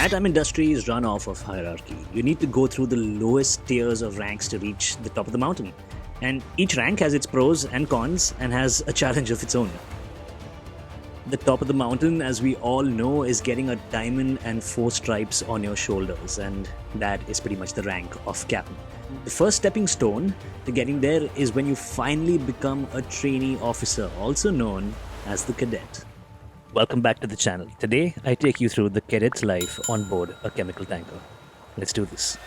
maritime industry is run off of hierarchy. You need to go through the lowest tiers of ranks to reach the top of the mountain. And each rank has its pros and cons and has a challenge of its own. The top of the mountain, as we all know, is getting a diamond and 4 stripes on your shoulders, and that is pretty much the rank of captain. The first stepping stone to getting there is when you finally become a trainee officer, also known as the cadet. Welcome back to the channel. Today, I take you through the cadet's life on board a chemical tanker. Let's do this.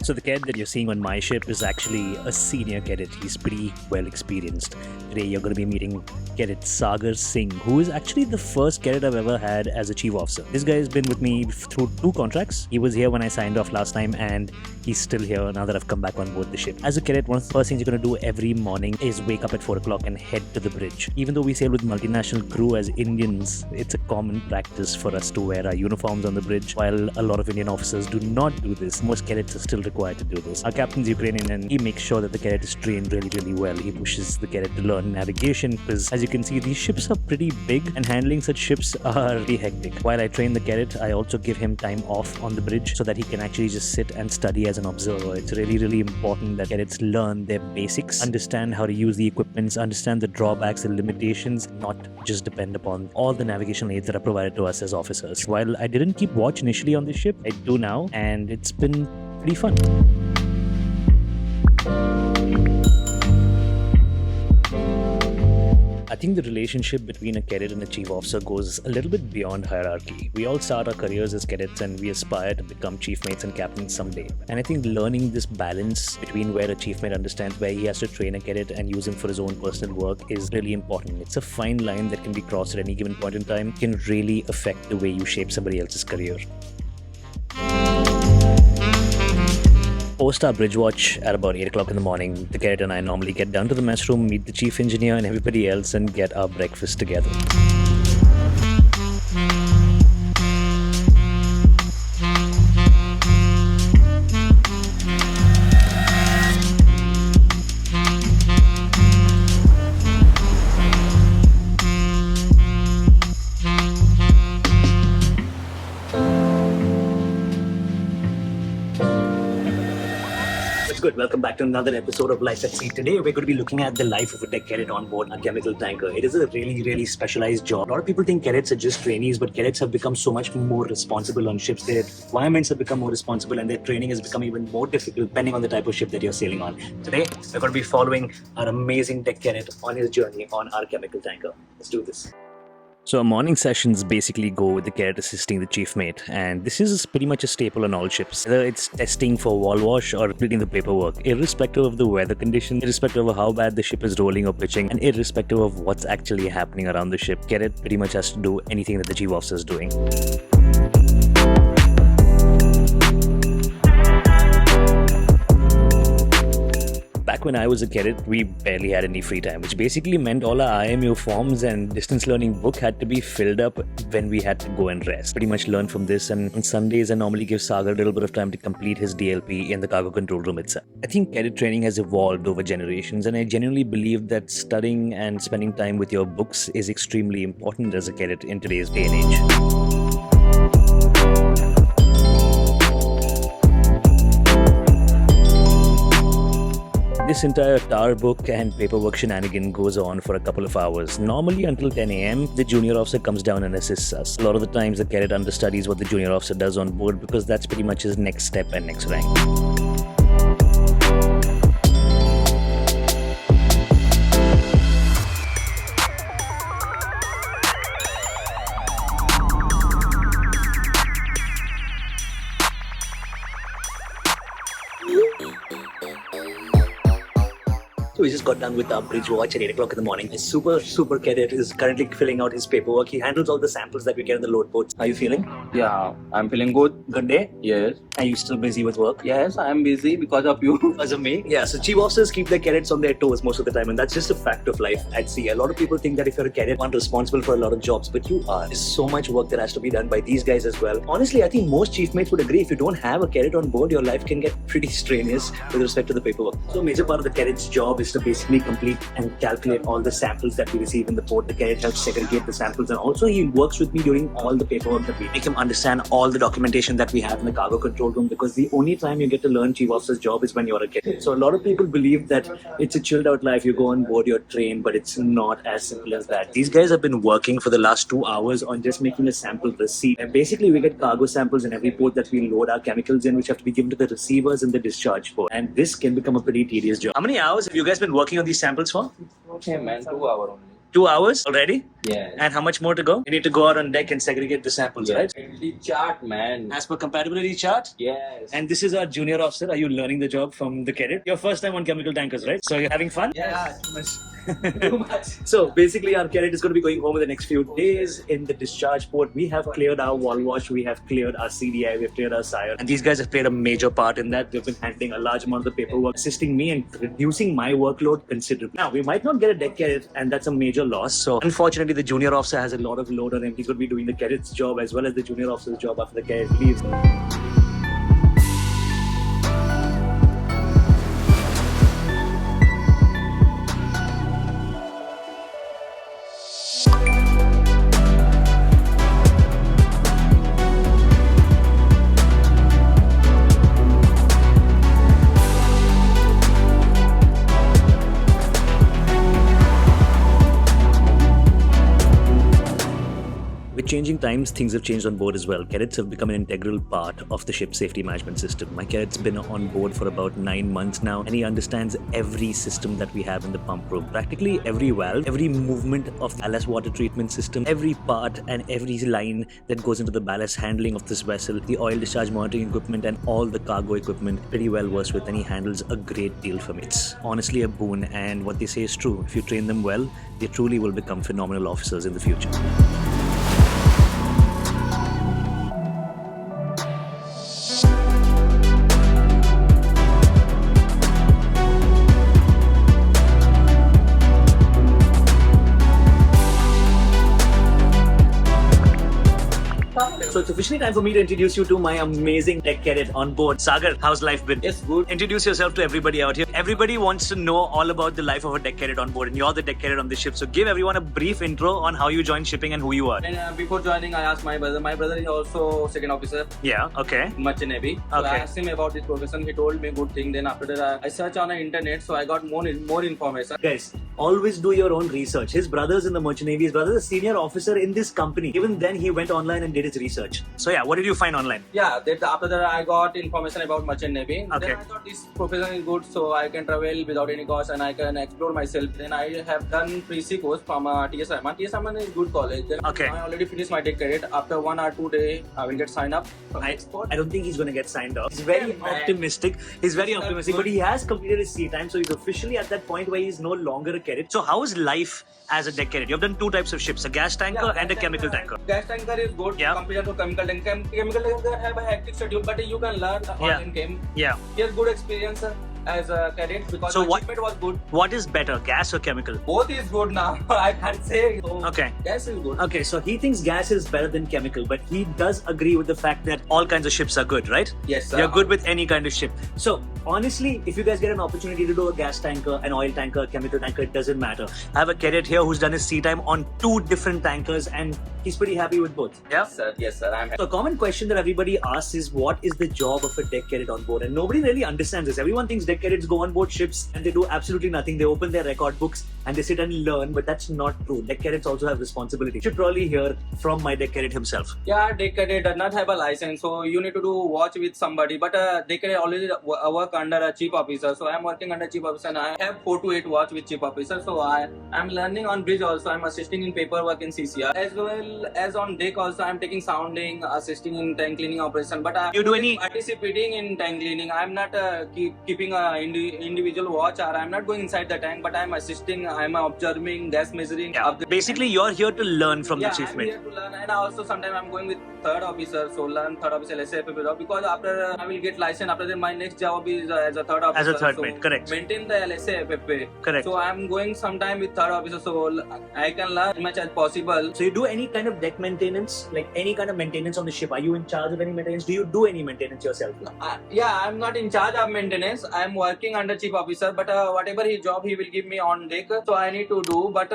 So the cadet that you're seeing on my ship is actually a senior cadet. He's pretty well experienced. Today you're going to be meeting Cadet Sagar Singh, who is actually the first cadet I've ever had as a chief officer. This guy has been with me through 2 contracts. He was here when I signed off last time, and he's still here now that I've come back on board the ship. As a cadet, one of the first things you're going to do every morning is wake up at 4 o'clock and head to the bridge. Even though we sail with multinational crew as Indians, it's a common practice for us to wear our uniforms on the bridge. While a lot of Indian officers do not do this, most cadets are still required to do this. Our captain's Ukrainian, and he makes sure that the cadet is trained really well. He pushes the cadet to learn navigation because, as you can see, these ships are pretty big and handling such ships are really hectic. While I train the cadet, I also give him time off on the bridge so that he can actually just sit and study as an observer. It's really important that cadets learn their basics, understand how to use the equipments, understand the drawbacks and limitations, not just depend upon all the navigational aids that are provided to us as officers. While I didn't keep watch initially on this ship, I do now, and it's been pretty fun. I think the relationship between a cadet and a chief officer goes a little bit beyond hierarchy. We all start our careers as cadets and we aspire to become chief mates and captains someday. And I think learning this balance between where a chief mate understands where he has to train a cadet and use him for his own personal work is really important. It's a fine line that can be crossed at any given point in time. It can really affect the way you shape somebody else's career. Post our bridge watch at about 8 o'clock in the morning, the cadet and I normally get down to the mess room, meet the chief engineer and everybody else, and get our breakfast together. Good. Welcome back to another episode of Life at Sea. Today we're going to be looking at the life of a deck cadet on board a chemical tanker. It is a really specialized job. A lot of people think cadets are just trainees, but cadets have become so much more responsible on ships. Their requirements have become more responsible and their training has become even more difficult depending on the type of ship that you're sailing on. Today we're going to be following our amazing deck cadet on his journey on our chemical tanker. Let's do this. So our morning sessions basically go with the cadet assisting the chief mate, and this is pretty much a staple on all ships. Whether it's testing for wall wash or completing the paperwork, irrespective of the weather conditions, irrespective of how bad the ship is rolling or pitching, and irrespective of what's actually happening around the ship, cadet pretty much has to do anything that the chief officer is doing. Back when I was a cadet, we barely had any free time, which basically meant all our IMU forms and distance learning book had to be filled up when we had to go and rest. Pretty much learn from this, and on Sundays I normally give Sagar a little bit of time to complete his DLP in the cargo control room itself. I think cadet training has evolved over generations, and I genuinely believe that studying and spending time with your books is extremely important as a cadet in today's day and age. This entire tar book and paperwork shenanigan goes on for a couple of hours. Normally until 10 AM, the junior officer comes down and assists us. A lot of the times the cadet understudies what the junior officer does on board because that's pretty much his next step and next rank. We just got done with our bridge watch at 8 o'clock in the morning. A super cadet is currently filling out his paperwork. He handles all the samples that we get in the load boats. How are you feeling? Yeah, I'm feeling good. Good day? Yes. Are you still busy with work? Yes, I'm busy because of you. Because of me? Yeah, so chief officers keep their cadets on their toes most of the time, and that's just a fact of life at sea. A lot of people think that if you're a cadet, you're responsible for a lot of jobs, but you are. There's so much work that has to be done by these guys as well. Honestly, I think most chief mates would agree, if you don't have a cadet on board, your life can get pretty strenuous with respect to the paperwork. So a major part of the cadet's job is to basically complete and calculate all the samples that we receive in the port. The cadet helps segregate the samples, and also he works with me during all the paperwork that we make him understand all the documentation that we have in the cargo control room, because the only time you get to learn chief officer's job is when you're a cadet. So a lot of people believe that it's a chilled out life, you go on board, you're trained, but it's not as simple as that. These guys have been working for the last 2 hours on just making a sample receipt, and basically we get cargo samples in every port that we load our chemicals in, which have to be given to the receivers in the discharge port, and this can become a pretty tedious job. How many hours have you guys been working on these samples for? Okay, man, 2 hours only. 2 hours already? Yeah. And how much more to go? You need to go out on deck and segregate the samples, right? The chart, man. As per compatibility chart? Yes. And this is our junior officer. Are you learning the job from the cadet? Your first time on chemical tankers, right? So you're having fun? Yeah, too much. Too much. So basically our cadet is going to be going home in the next few days. In the discharge port, we have cleared our wall wash, we have cleared our CDI, we have cleared our SIRE, and these guys have played a major part in that. They've been handling a large amount of the paperwork, assisting me and reducing my workload considerably. Now, we might not get a deck cadet, and that's a major loss. So unfortunately, the junior officer has a lot of load on him. He's going to be doing the cadet's job as well as the junior officer's job after the cadet leaves. With changing times, things have changed on board as well. Cadets have become an integral part of the ship's safety management system. My cadet's been on board for about 9 months now, and he understands every system that we have in the pump room. Practically every valve, every movement of the ballast water treatment system, every part and every line that goes into the ballast handling of this vessel, the oil discharge monitoring equipment and all the cargo equipment, pretty well versed with, and he handles a great deal for me. It's honestly a boon, and what they say is true. If you train them well, they truly will become phenomenal officers in the future. So it's officially time for me to introduce you to my amazing deck cadet on board. Sagar, how's life been? It's good. Introduce yourself to everybody out here. Everybody wants to know all about the life of a deck cadet on board, and you're the deck cadet on the ship. So give everyone a brief intro on how you joined shipping and who you are. And before joining, I asked my brother. My brother is also second officer Yeah, okay. in Merchant Navy. So Okay. I asked him about this profession. He told me good thing. Then after that, I searched on the internet, so I got more information. Guys, always do your own research. His brother's in the Merchant Navy. His brother's a senior officer in this company. Even then, he went online and did his research. So yeah, what did you find online? Yeah, that after that I got information about Merchant Navy. Okay. Then I thought this profession is good, so I can travel without any cost and I can explore myself. Then I have done pre-C course from TS Rahman. TS Rahman is good college. Then Okay. I already finished my deck cadet. After 1 or 2 days, I will get signed up. I don't think he's going to get signed off. He's very optimistic. He's very optimistic, but he has completed his sea time, so he's officially at that point where he's no longer a cadet. So how is life as a deck cadet? You've done 2 types of ships, a gas tanker and a chemical tanker. Gas tanker is good Yeah. compared to chemical tanker. Chemical tanker have a hectic schedule, but you can learn all in game. Yeah. He has good experience as a cadet because So my what- shipment was good. What is better, gas or chemical? Both is good now. I can't say. So Okay. gas is good. Okay, so he thinks gas is better than chemical, but he does agree with the fact that all kinds of ships are good, right? Yes, sir. You're good with any kind of ship. So honestly, if you guys get an opportunity to do a gas tanker, an oil tanker, a chemical tanker, it doesn't matter. I have a cadet here who's done his sea time on 2 different tankers, and he's pretty happy with both. Yeah. Yes, sir. Yes, sir. I'm happy. So a common question that everybody asks is, what is the job of a deck cadet on board? And nobody really understands this. Everyone thinks deck cadets go on board ships and they do absolutely nothing. They open their record books and they sit and learn, but that's not true. Deck cadets also have responsibility. You should probably hear from my deck cadet himself. Yeah, Deck Cadet does not have a license, so you need to do watch with somebody. But Deck Cadet already work under a chief officer, so I'm working under chief officer and I have 4 to 8 watch with chief officer. So I'm learning on bridge also. I'm assisting in paperwork in CCR as well as on deck also. I'm taking sounding, assisting in tank cleaning operation. But You do any participating in tank cleaning. I'm not keeping a individual watch, or I'm not going inside the tank, but I'm assisting. I'm observing, gas measuring. Yeah. Basically, you're here to learn from the chief mate. I'm here to learn, and also sometimes I'm going with third officer, so learn third officer LSAFP job, because after I will get license. After that, my next job is as a third officer. As a third so mate, correct. Maintain the LSAFP. Correct. So I'm going sometime with third officer, so I can learn as much as possible. So you do any kind of deck maintenance, like any kind of maintenance on the ship? Are you in charge of any maintenance? Do you do any maintenance yourself? Yeah, I'm not in charge of maintenance. I'm working under chief officer, but whatever his job he will give me on deck, so I need to do. But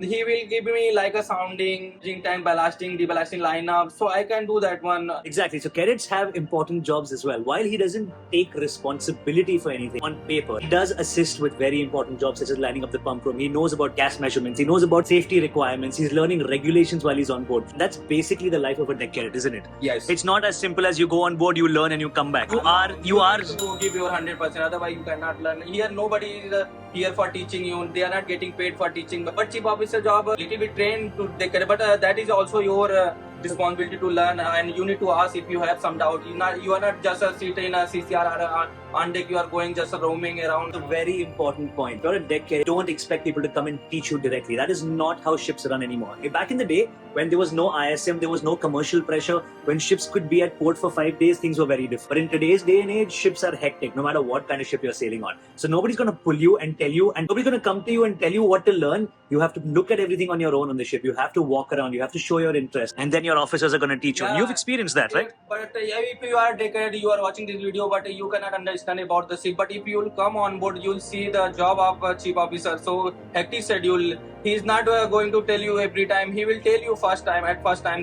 he will give me like a sounding, tank ballasting, deballasting lineup, so I can do that one. Exactly. So cadets have important jobs as well. While he doesn't take responsibility for anything on paper, he does assist with very important jobs such as lining up the pump room. He knows about gas measurements. He knows about safety requirements. He's learning regulations while he's on board. That's basically the life of a deck cadet, isn't it? Yes. It's not as simple as you go on board, you learn and you come back. You are to give your 100%. Otherwise, you cannot learn. Here, nobody is here for teaching you. They are not getting paid for teaching. But chief officer job, little bit trained to take care. But that is also your responsibility to learn, and you need to ask if you have some doubt. You are not just a seat in a CCR or on deck. You are going just roaming around. A very important point. You're a deck cadet. Don't expect people to come and teach you directly. That is not how ships run anymore. Back in the day, when there was no ISM, there was no commercial pressure, when ships could be at port for 5 days, things were very different. But in today's day and age, ships are hectic, no matter what kind of ship you're sailing on. So nobody's going to pull you and tell you, and nobody's going to come to you and tell you what to learn. You have to look at everything on your own on the ship. You have to walk around. You have to show your interest. And then your officers are going to teach you. Yeah. You've experienced that, right? But if you are deck cadet, you are watching this video, but you cannot understand about the ship. But if you will come on board, you'll see the job of a chief officer. So hectic schedule. He is not going to tell you every time. He will tell you first time.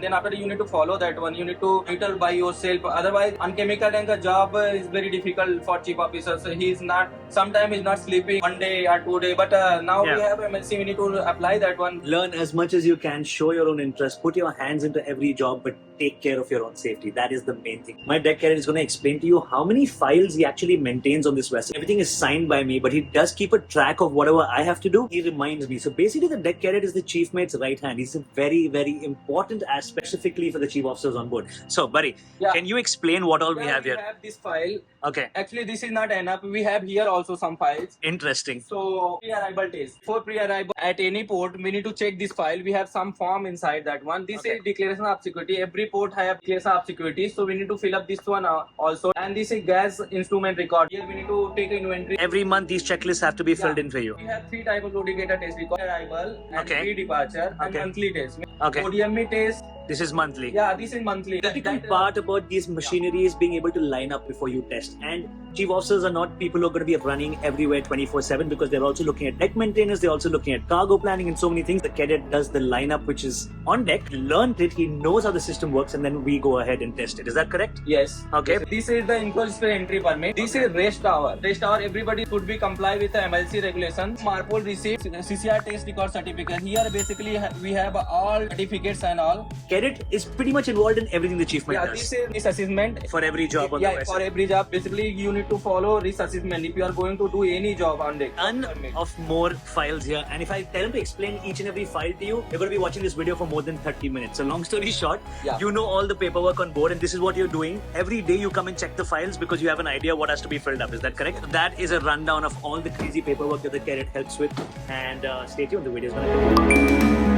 Then after you need to follow that one. You need to little by yourself. Otherwise, on chemical tank, a job is very difficult for chief officers. So he is not. Sometimes he's not sleeping 1 day or 2 days. But now we have MLC. We need to apply that one. Learn as much as you can. Show your own interest. Put your hands into every job, but take care of your own safety. That is the main thing. My deck cadet is going to explain to you how many files he actually maintains on this vessel. Everything is signed by me, but he does keep a track of whatever I have to do. He reminds me. So basically, the deck cadet is the chief mate's right hand. He's a very, very important aspect, specifically for the chief officers on board. So, buddy, can you explain what all we have here? We have this file. Okay. Actually, this is not enough. We have here also some files. Interesting. So, pre-arrival test. For pre-arrival at any port, we need to check this file. We have some form inside that one. This is declaration of security. Every port have declaration of security. So, we need to fill up this one also. And this is gas instrument record. Here, we need to take inventory. Every month, these checklists have to be filled in for you. We have 3 types of loading data test record: arrival, and pre-departure, and monthly test. Okay. ODME test. This is monthly. Yeah, this is monthly. The difficult part about these machinery is being able to line up before you test. And chief officers are not people who are going to be running everywhere 24/7, because they're also looking at deck maintenance, they're also looking at cargo planning and so many things. The cadet does the lineup which is on deck, learned it, he knows how the system works, and then we go ahead and test it. Is that correct? Yes. Okay. This is the enclosed entry permit. This is rest hour. Rest hour, everybody should be comply with the MLC regulations. Marpol received CCR test record certificate. Here basically we have all certificates and all. Cadet is pretty much involved in everything the chief mate does. This is risk assessment. For every job on the vessel. For every job. Basically, you need to follow risk assessment if you are going to do any job on deck. Ton of more files here, and if I tell him to explain each and every file to you, you're going to be watching this video for more than 30 minutes. So long story short, you know all the paperwork on board, and this is what you're doing. Every day you come and check the files because you have an idea what has to be filled up. Is that correct? That is a rundown of all the crazy paperwork that the cadet helps with, and stay tuned, the video is going to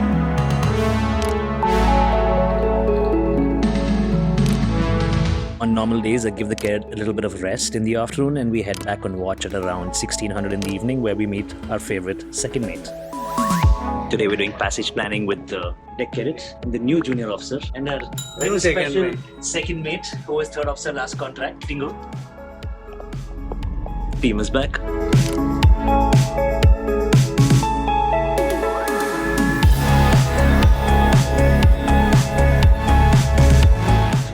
On normal days, I give the cadet a little bit of rest in the afternoon, and we head back on watch at around 1600 in the evening, where we meet our favorite second mate. Today we're doing passage planning with the deck cadet, the new junior officer, and our very special second mate, who was third officer last contract, Tingo. Team is back.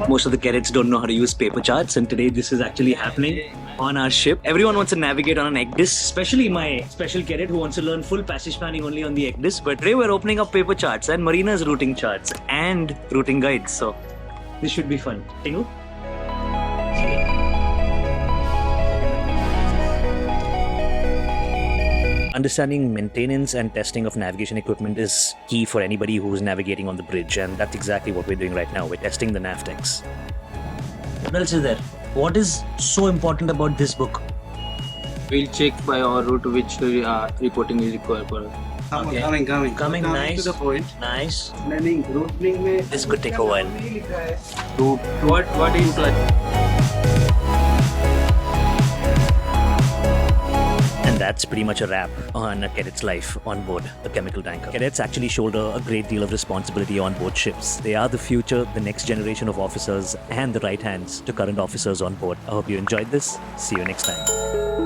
Most of the cadets don't know how to use paper charts, and today this is actually happening on our ship. Everyone wants to navigate on an ECDIS, especially my special cadet who wants to learn full passage planning only on the ECDIS. But today we're opening up paper charts and Marina's routing charts and routing guides. So this should be fun. Tingu? Understanding maintenance and testing of navigation equipment is key for anybody who's navigating on the bridge, and that's exactly what we're doing right now. We're testing the NavTechs. What else is there? What is so important about this book? We'll check by our route which reporting is required for us. Okay. Coming, nice. To the point. Nice. Routing में This could take a while. What is like? And that's pretty much a wrap on a cadet's life on board a chemical tanker. Cadets actually shoulder a great deal of responsibility on board ships. They are the future, the next generation of officers, and the right hands to current officers on board. I hope you enjoyed this. See you next time.